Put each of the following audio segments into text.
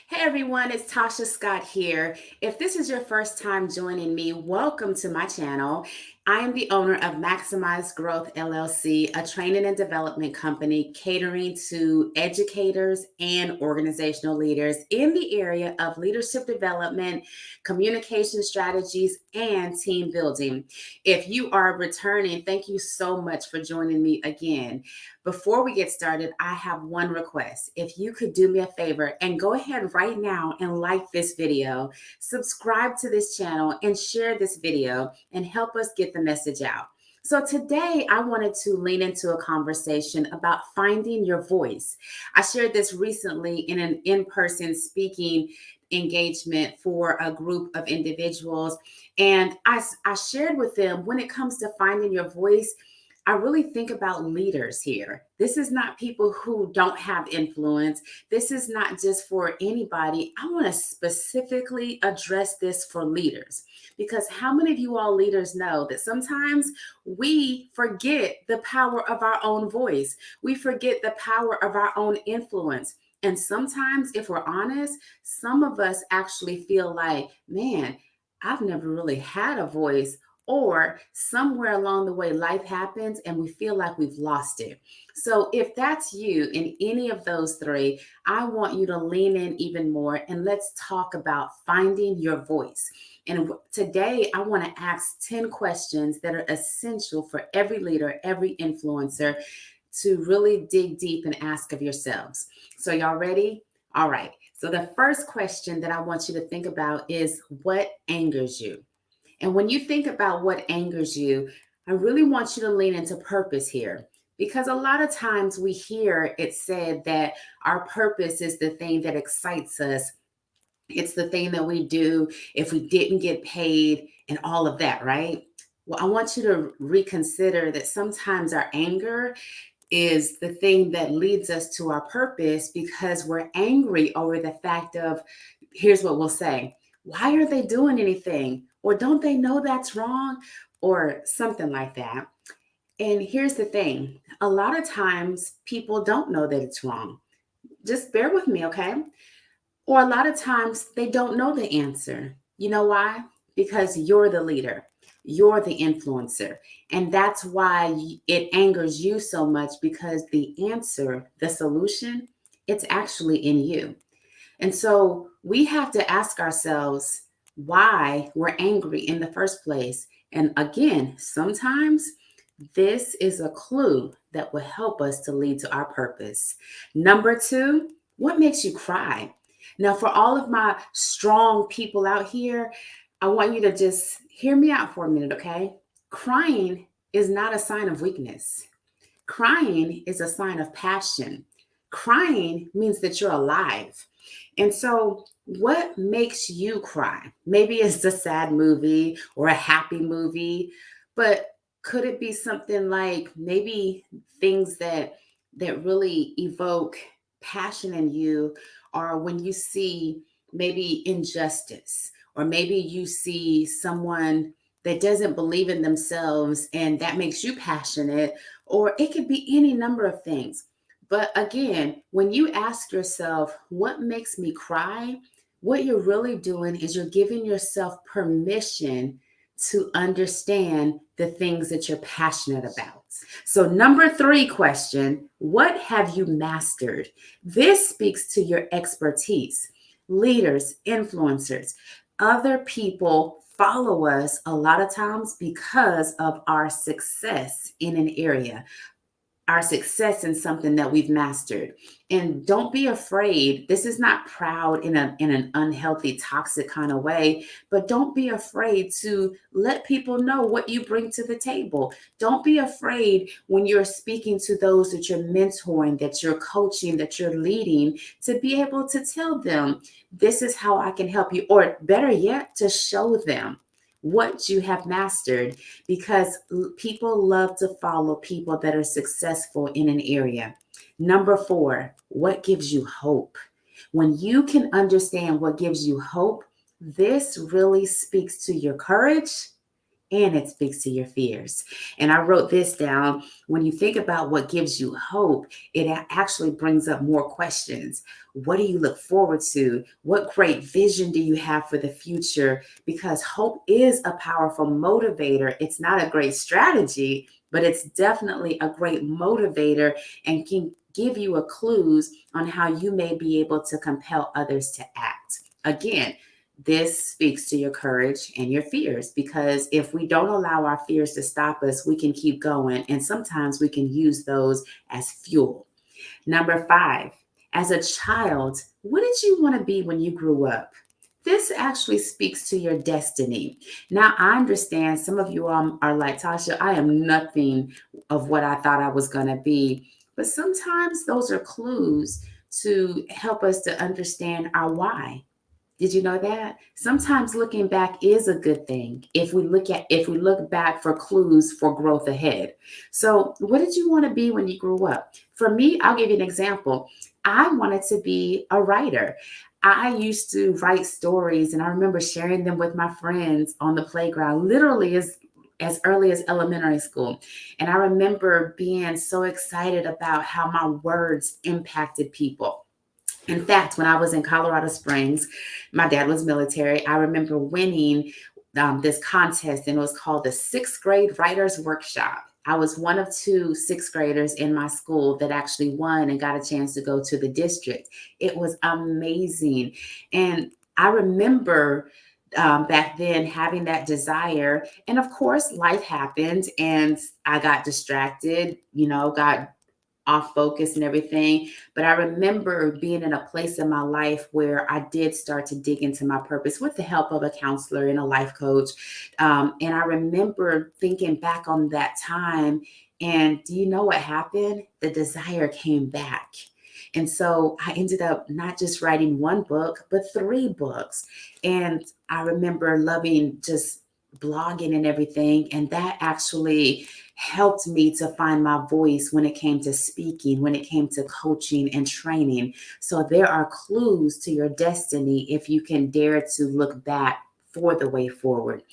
Hey everyone, it's Tasha Scott here. If this is your first time joining me, welcome to my channel. I am the owner of Maximize Growth L.L.C, a training and development company catering to educators and organizational leaders in the area of leadership development, communication strategies, and team building. If you are returning, thank you so much for joining me again. Before we get started, I have one request. If you could do me a favor and go ahead right now and like this video, subscribe to this channel, and share this video and help us get the message out. So today I wanted to lean into a conversation about finding your voice. I shared this recently in an in-person speaking engagement for a group of individuals. And I shared with them, when it comes to finding your voice, I really think about leaders here. This is not people who don't have influence. This is not just for anybody. I want to specifically address this for leaders, because how many of you all leaders know that sometimes we forget the power of our own voice? We forget the power of our own influence. And sometimes, if we're honest, some of us actually feel like, man, I've never really had a voice, or somewhere along the way life happens and we feel like we've lost it. So if that's you in any of those three, I want you to lean in even more and let's talk about finding your voice. And today I want to ask 10 questions that are essential for every leader, every influencer to really dig deep and ask of yourselves. So y'all ready? All right. So the first question that I want you to think about is, what angers you? And when you think about what angers you, I really want you to lean into purpose here. Because a lot of times we hear it said that our purpose is the thing that excites us. It's the thing that we do if we didn't get paid and all of that, right? Well, I want you to reconsider that sometimes our anger is the thing that leads us to our purpose, because we're angry over the fact of, here's what we'll say: why are they doing anything? Or don't they know that's wrong? Or something like that. And here's the thing: a lot of times people don't know that it's wrong. Just bear with me, okay? Or a lot of times they don't know the answer. You know why? Because you're the leader, you're the influencer. And that's why it angers you so much, because the answer, the solution, it's actually in you. And so we have to ask ourselves why we're angry in the first place. And again, sometimes this is a clue that will help us to lead to our purpose. Number two, what makes you cry? Now, for all of my strong people out here, I want you to just hear me out for a minute, okay? Crying is not a sign of weakness. Crying is a sign of passion. Crying means that you're alive. And so, what makes you cry? Maybe it's a sad movie or a happy movie, but could it be something like maybe things that really evoke passion in you, or when you see maybe injustice, or maybe you see someone that doesn't believe in themselves and that makes you passionate, or it could be any number of things. But again, when you ask yourself, what makes me cry? What you're really doing is you're giving yourself permission to understand the things that you're passionate about. So, number three question: what have you mastered? This speaks to your expertise. Leaders, influencers, other people follow us a lot of times because of our success in an area, our success in something that we've mastered. And don't be afraid. This is not proud in an unhealthy, toxic kind of way, but don't be afraid to let people know what you bring to the table. Don't be afraid when you're speaking to those that you're mentoring, that you're coaching, that you're leading, to be able to tell them, this is how I can help you, or better yet, to show them what you have mastered, because people love to follow people that are successful in an area. Number four, what gives you hope? When you can understand what gives you hope, this really speaks to your courage and it speaks to your fears. And I wrote this down. When you think about what gives you hope, it actually brings up more questions. What do you look forward to? What great vision do you have for the future? Because hope is a powerful motivator. It's not a great strategy, but it's definitely a great motivator and can give you a clues on how you may be able to compel others to act. Again, this speaks to your courage and your fears, because if we don't allow our fears to stop us, we can keep going. And sometimes we can use those as fuel. Number five, as a child, what did you want to be when you grew up? This actually speaks to your destiny. Now, I understand some of you are like, Tasha, I am nothing of what I thought I was going to be. But sometimes those are clues to help us to understand our why. Did you know that? Sometimes looking back is a good thing if we look back for clues for growth ahead. So, what did you want to be when you grew up? For me, I'll give you an example. I wanted to be a writer. I used to write stories and I remember sharing them with my friends on the playground, literally as early as elementary school. And I remember being so excited about how my words impacted people. In fact, when I was in Colorado Springs, my dad was military. I remember winning this contest, and it was called the Sixth Grade Writers Workshop. I was one of two sixth graders in my school that actually won and got a chance to go to the district. It was amazing. And I remember back then having that desire. And of course, life happened and I got distracted, got off focus and everything. But I remember being in a place in my life where I did start to dig into my purpose with the help of a counselor and a life coach. And I remember thinking back on that time. And do you know what happened? The desire came back. And so I ended up not just writing one book, but three books. And I remember loving just blogging and everything. And that actually helped me to find my voice when it came to speaking, when it came to coaching and training. So there are clues to your destiny if you can dare to look back for the way forward.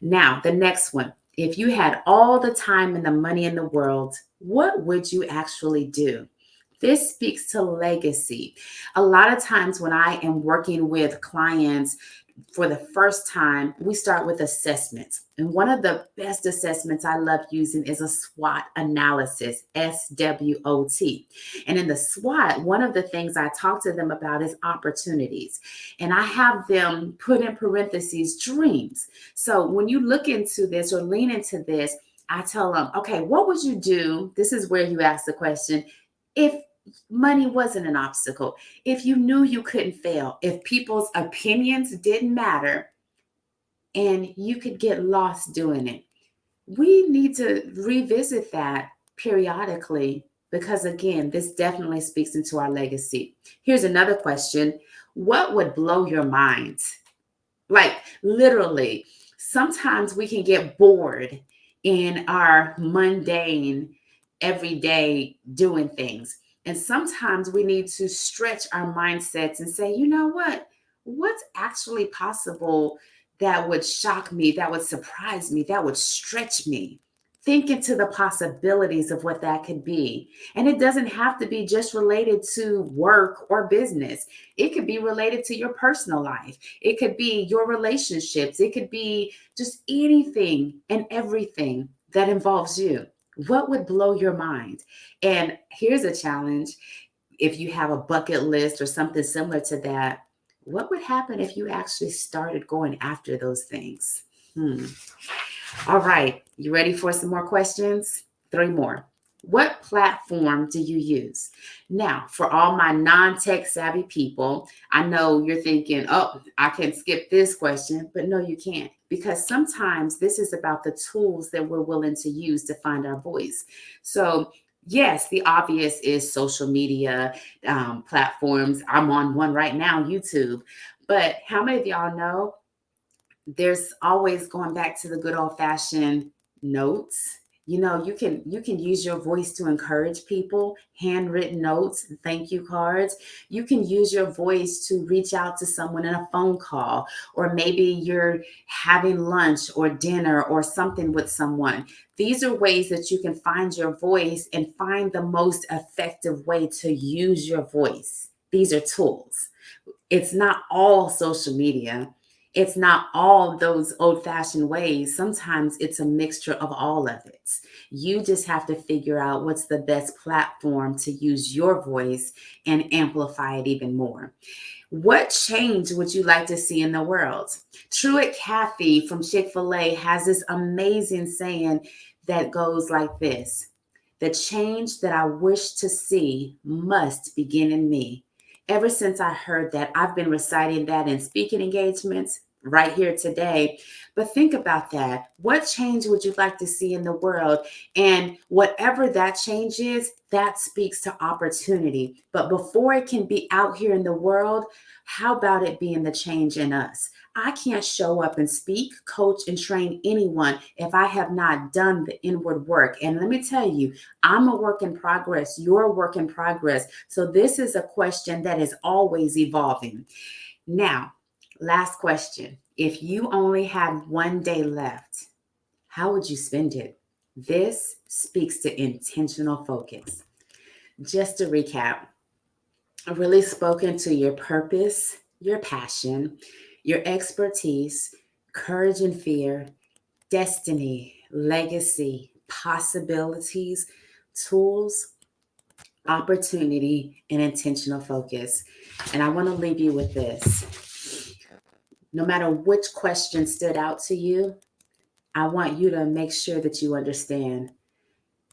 Now, the next one. If you had all the time and the money in the world, what would you actually do? This speaks to legacy. A lot of times when I am working with clients, for the first time, we start with assessments. And one of the best assessments I love using is a SWOT analysis, SWOT. And in the SWOT, one of the things I talk to them about is opportunities. And I have them put in parentheses dreams. So when you look into this or lean into this, I tell them, okay, what would you do? This is where you ask the question, if money wasn't an obstacle, if you knew you couldn't fail, if people's opinions didn't matter and you could get lost doing it. We need to revisit that periodically because, again, this definitely speaks into our legacy. Here's another question. What would blow your mind? Like, literally, sometimes we can get bored in our mundane, everyday doing things. And sometimes we need to stretch our mindsets and say, you know what? What's actually possible that would shock me, that would surprise me, that would stretch me? Think into the possibilities of what that could be. And it doesn't have to be just related to work or business, it could be related to your personal life. It could be your relationships. It could be just anything and everything that involves you. What would blow your mind? And here's a challenge. If you have a bucket list or something similar to that, what would happen if you actually started going after those things? All right. You ready for some more questions? Three more. What platform do you use? Now, for all my non tech savvy people, I know you're thinking, oh, I can skip this question, but no, you can't. Because sometimes this is about the tools that we're willing to use to find our voice. So, yes, the obvious is social media platforms. I'm on one right now, YouTube. But how many of y'all know there's always going back to the good old fashioned notes? You can use your voice to encourage people, handwritten notes, thank you cards. You can use your voice to reach out to someone in a phone call, or maybe you're having lunch or dinner or something with someone. These are ways that you can find your voice and find the most effective way to use your voice. These are tools. It's not all social media. It's not all those old fashioned ways. Sometimes it's a mixture of all of it. You just have to figure out what's the best platform to use your voice and amplify it even more. What change would you like to see in the world? Truett Cathy from Chick-fil-A has this amazing saying that goes like this: the change that I wish to see must begin in me. Ever since I heard that, I've been reciting that in speaking engagements right here today. But think about that. What change would you like to see in the world? And whatever that change is, that speaks to opportunity. But before it can be out here in the world, how about it being the change in us? I can't show up and speak, coach, and train anyone if I have not done the inward work. And let me tell you, I'm a work in progress. You're a work in progress. So this is a question that is always evolving. Now, last question. If you only had one day left, how would you spend it? This speaks to intentional focus. Just to recap, really spoken to your purpose, your passion, your expertise, courage and fear, destiny, legacy, possibilities, tools, opportunity, and intentional focus. And I want to leave you with this. No matter which question stood out to you, I want you to make sure that you understand.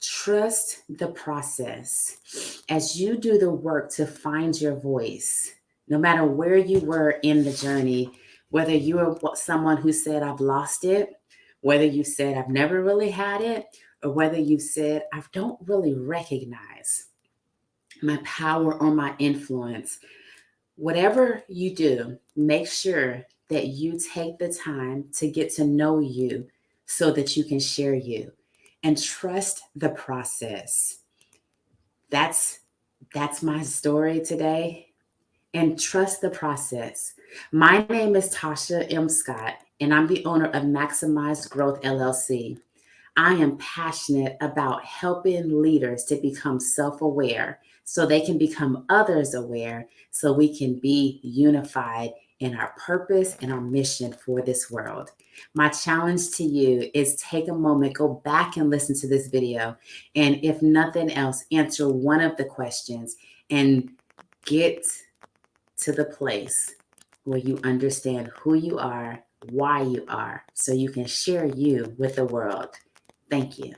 Trust the process. As you do the work to find your voice, no matter where you were in the journey, whether you were someone who said, I've lost it, whether you said, I've never really had it, or whether you said, I don't really recognize my power or my influence, whatever you do, make sure that you take the time to get to know you so that you can share you, and trust the process. That's that's my story today, and trust the process. My name is Tasha M. Scott, and I'm the owner of Maximize Growth LLC. I am passionate about helping leaders to become self aware so they can become others aware, so we can be unified in our purpose and our mission for this world. My challenge to you is take a moment, go back and listen to this video, and if nothing else, answer one of the questions and get to the place where you understand who you are, why you are, so you can share you with the world. Thank you.